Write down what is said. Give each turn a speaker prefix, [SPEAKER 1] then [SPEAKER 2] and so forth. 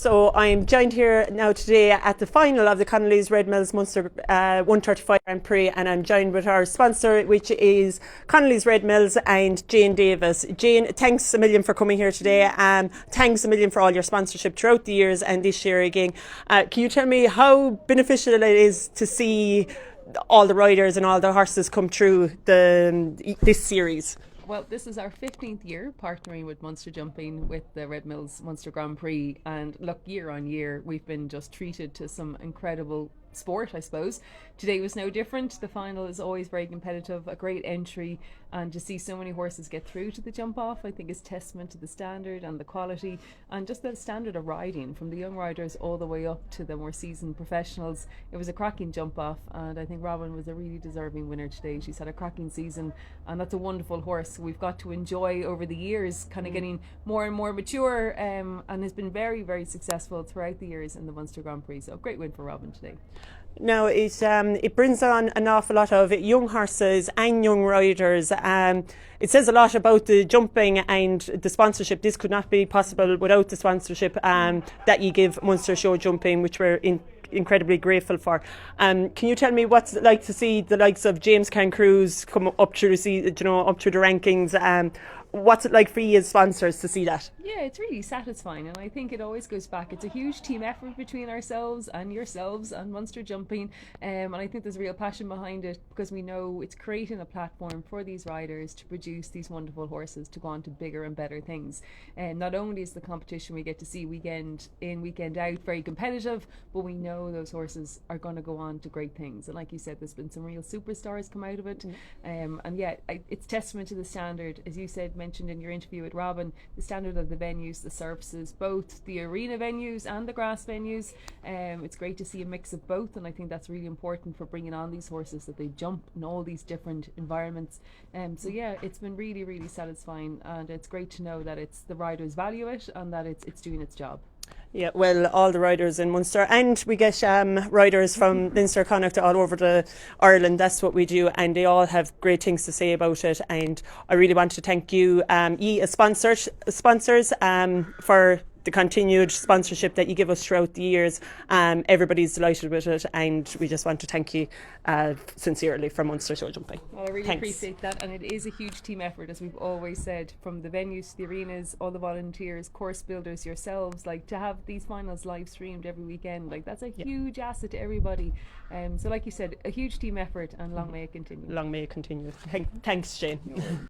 [SPEAKER 1] So I'm joined here now today at the final of the Connolly's Red Mills Munster 135 Grand Prix, and I'm joined with our sponsor, which is Connolly's Red Mills and Jane Davis. Jane, thanks a million for coming here today. Thanks a million for all your sponsorship throughout the years and this year again. Can you tell me how beneficial it is to see all the riders and all the horses come through this series?
[SPEAKER 2] Well, this is our 15th year partnering with Munster Jumping with the Red Mills Munster Grand Prix, and look, year on year we've been just treated to some incredible sport, I suppose. Today was no different. The final is always very competitive, a great entry, and to see so many horses get through to the jump off, I think is testament to the standard and the quality and just the standard of riding, from the young riders all the way up to the more seasoned professionals. It was a cracking jump off, and I think Robin was a really deserving winner today. She's had a cracking season, and that's a wonderful horse we've got to enjoy over the years, kind of getting more and more mature, and has been very, very successful throughout the years in the Munster Grand Prix. So great win for Robin today.
[SPEAKER 1] Now, it brings on an awful lot of young horses and young riders. It says a lot about the jumping and the sponsorship. This could not be possible without the sponsorship that you give Munster Show Jumping, which we're incredibly grateful for. Can you tell me what's it like to see the likes of James Cancruz come up through up through the rankings? What's it like for you as sponsors to see that?
[SPEAKER 2] Yeah, it's really satisfying, and I think it always goes back. It's a huge team effort between ourselves and yourselves and Munster Jumping, and I think there's real passion behind it, because we know it's creating a platform for these riders to produce these wonderful horses to go on to bigger and better things. And not only is the competition we get to see weekend in, weekend out very competitive, but we know those horses are going to go on to great things. And like you said, there's been some real superstars come out of it, and yeah, it's testament to the standard, as you said, mentioned in your interview with Robin, the standard of the venues, the surfaces, both the arena venues and the grass venues. It's great to see a mix of both, and I think that's really important for bringing on these horses, that they jump in all these different environments. So yeah, it's been really, really satisfying, and it's great to know that the riders value it and that it's doing its job.
[SPEAKER 1] Yeah, well, all the riders in Munster, and we get riders from Munster Connacht all over Ireland. That's what we do, and they all have great things to say about it. And I really want to thank you, ye as sponsors, for the continued sponsorship that you give us throughout the years. Everybody's delighted with it, and we just want to thank you sincerely from Munster Show Jumping.
[SPEAKER 2] Well, I really appreciate that, and it is a huge team effort, as we've always said, from the venues to the arenas, all the volunteers, course builders, yourselves. Like, to have these finals live streamed every weekend, like, that's a huge asset to everybody. So like you said, a huge team effort, and long may it continue.
[SPEAKER 1] Long may it continue. Thanks, Jane.